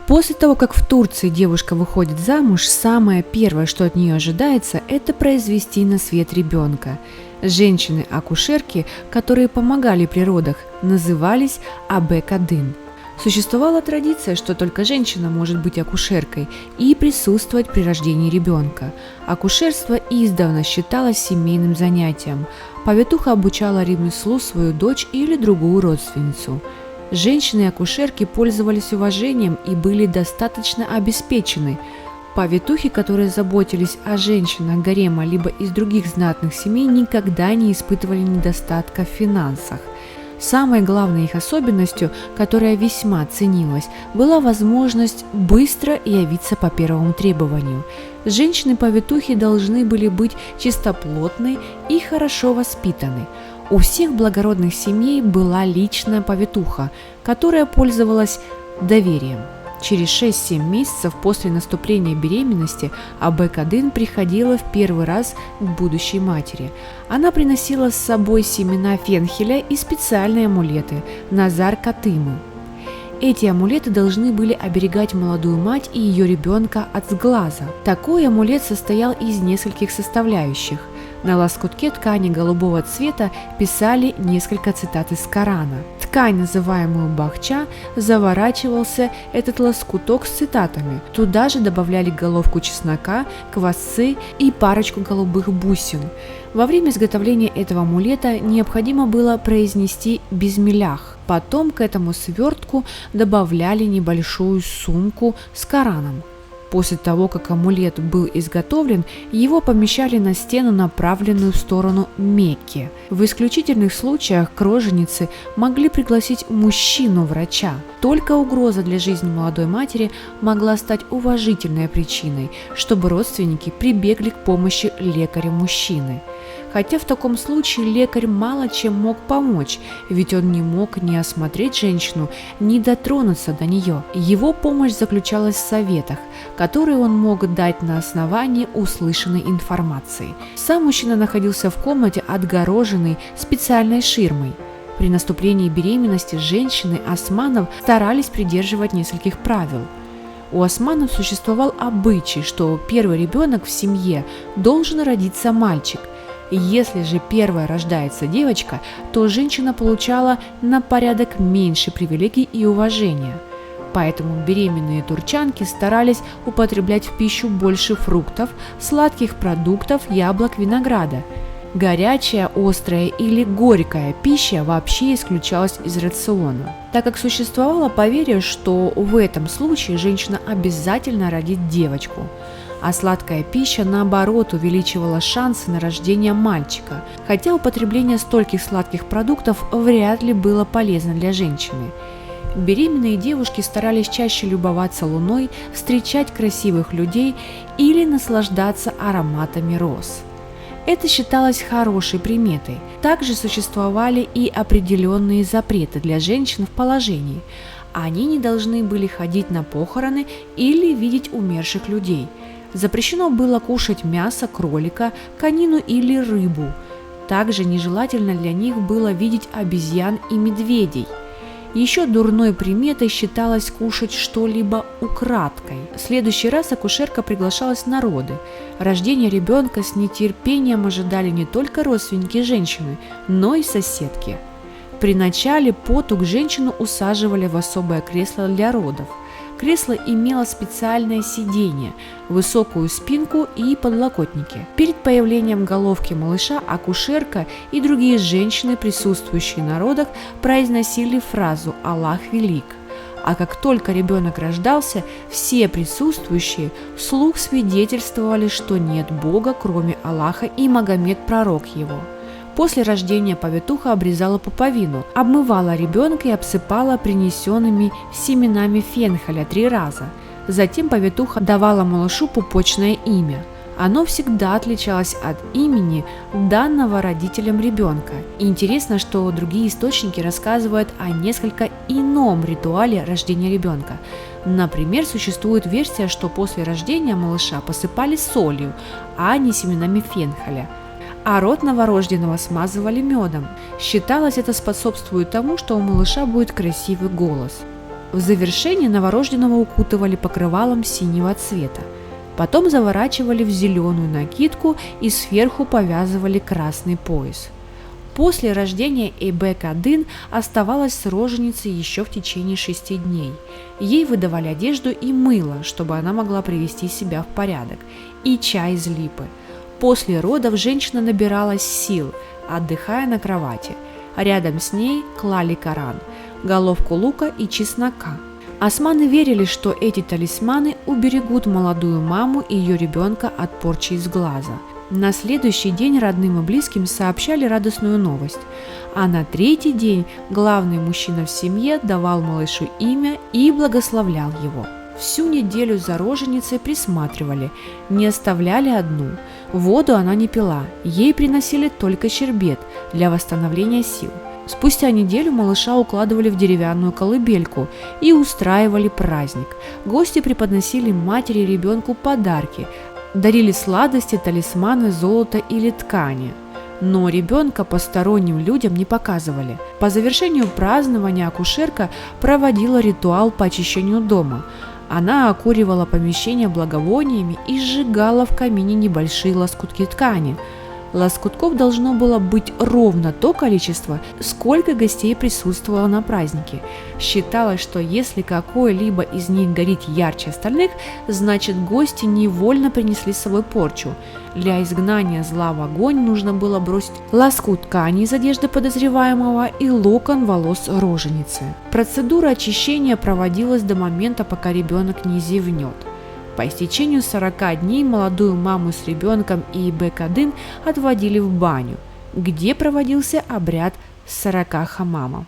После того, как в Турции девушка выходит замуж, самое первое, что от нее ожидается, это произвести на свет ребенка. Женщины-акушерки, которые помогали при родах, назывались абе-кадын. Существовала традиция, что только женщина может быть акушеркой и присутствовать при рождении ребенка. Акушерство издавна считалось семейным занятием. Повитуха обучала ремеслу свою дочь или другую родственницу. Женщины-акушерки пользовались уважением и были достаточно обеспечены. Повитухи, которые заботились о женщинах гарема либо из других знатных семей, никогда не испытывали недостатка в финансах. Самой главной их особенностью, которая весьма ценилась, была возможность быстро явиться по первому требованию. Женщины-повитухи должны были быть чистоплотны и хорошо воспитаны. У всех благородных семей была личная повитуха, которая пользовалась доверием. Через 6-7 месяцев после наступления беременности абе-кадын приходила в первый раз к будущей матери. Она приносила с собой семена фенхеля и специальные амулеты – назар-катымы. Эти амулеты должны были оберегать молодую мать и ее ребенка от сглаза. Такой амулет состоял из нескольких составляющих. На лоскутке ткани голубого цвета писали несколько цитат из Корана. Ткань, называемую бахча, заворачивался этот лоскуток с цитатами. Туда же добавляли головку чеснока, квасцы и парочку голубых бусин. Во время изготовления этого амулета необходимо было произнести бисмиллях. Потом к этому свертку добавляли небольшую сумку с Кораном. После того, как амулет был изготовлен, его помещали на стену, направленную в сторону Мекки. В исключительных случаях к роженице могли пригласить мужчину-врача. Только угроза для жизни молодой матери могла стать уважительной причиной, чтобы родственники прибегли к помощи лекаря-мужчины. Хотя в таком случае лекарь мало чем мог помочь, ведь он не мог ни осмотреть женщину, ни дотронуться до нее. Его помощь заключалась в советах, которые он мог дать на основании услышанной информации. Сам мужчина находился в комнате, отгороженной специальной ширмой. При наступлении беременности женщины османов старались придерживать нескольких правил. У османов существовал обычай, что первый ребенок в семье должен родиться мальчик. Если же первая рождается девочка, то женщина получала на порядок меньше привилегий и уважения. Поэтому беременные турчанки старались употреблять в пищу больше фруктов, сладких продуктов, яблок, винограда. Горячая, острая или горькая пища вообще исключалась из рациона, так как существовало поверье, что в этом случае женщина обязательно родит девочку. А сладкая пища, наоборот, увеличивала шансы на рождение мальчика, хотя употребление стольких сладких продуктов вряд ли было полезно для женщины. Беременные девушки старались чаще любоваться луной, встречать красивых людей или наслаждаться ароматами роз. Это считалось хорошей приметой. Также существовали и определенные запреты для женщин в положении. Они не должны были ходить на похороны или видеть умерших людей. Запрещено было кушать мясо кролика, конину или рыбу. Также нежелательно для них было видеть обезьян и медведей. Еще дурной приметой считалось кушать что-либо украдкой. В следующий раз акушерка приглашалась на роды. Рождение ребенка с нетерпением ожидали не только родственники женщины, но и соседки. При начале потуг женщину усаживали в особое кресло для родов. Кресло имело специальное сиденье, высокую спинку и подлокотники. Перед появлением головки малыша акушерка и другие женщины, присутствующие на родах, произносили фразу «Аллах велик». А как только ребенок рождался, все присутствующие вслух свидетельствовали, что нет Бога, кроме Аллаха, и Магомед – пророк его. После рождения повитуха обрезала пуповину, обмывала ребенка и обсыпала принесенными семенами фенхеля 3 раза. Затем повитуха давала малышу пупочное имя. Оно всегда отличалось от имени, данного родителям ребенка. И интересно, что другие источники рассказывают о несколько ином ритуале рождения ребенка. Например, существует версия, что после рождения малыша посыпали солью, а не семенами фенхеля. А рот новорожденного смазывали медом. Считалось, это способствует тому, что у малыша будет красивый голос. В завершение новорожденного укутывали покрывалом синего цвета. Потом заворачивали в зеленую накидку и сверху повязывали красный пояс. После рождения Эйбек-1 оставалась с роженицей еще в течение 6 дней. Ей выдавали одежду и мыло, чтобы она могла привести себя в порядок, и чай из липы. После родов женщина набиралась сил, отдыхая на кровати. Рядом с ней клали Коран, головку лука и чеснока. Османы верили, что эти талисманы уберегут молодую маму и ее ребенка от порчи из глаза. На следующий день родным и близким сообщали радостную новость, а на 3-й день главный мужчина в семье давал малышу имя и благословлял его. Всю неделю за роженицей присматривали, не оставляли одну. Воду она не пила, ей приносили только щербет для восстановления сил. Спустя неделю малыша укладывали в деревянную колыбельку и устраивали праздник. Гости преподносили матери и ребенку подарки, дарили сладости, талисманы, золото или ткани. Но ребенка посторонним людям не показывали. По завершению празднования акушерка проводила ритуал по очищению дома. Она окуривала помещение благовониями и сжигала в камине небольшие лоскутки ткани. Лоскутков должно было быть ровно то количество, сколько гостей присутствовало на празднике. Считалось, что если какой-либо из них горит ярче остальных, значит гости невольно принесли с собой порчу. Для изгнания зла в огонь нужно было бросить лоскут ткани из одежды подозреваемого и локон волос роженицы. Процедура очищения проводилась до момента, пока ребенок не зевнет. По истечению 40 дней молодую маму с ребенком и Эйбек-1 отводили в баню, где проводился обряд 40 хамамов.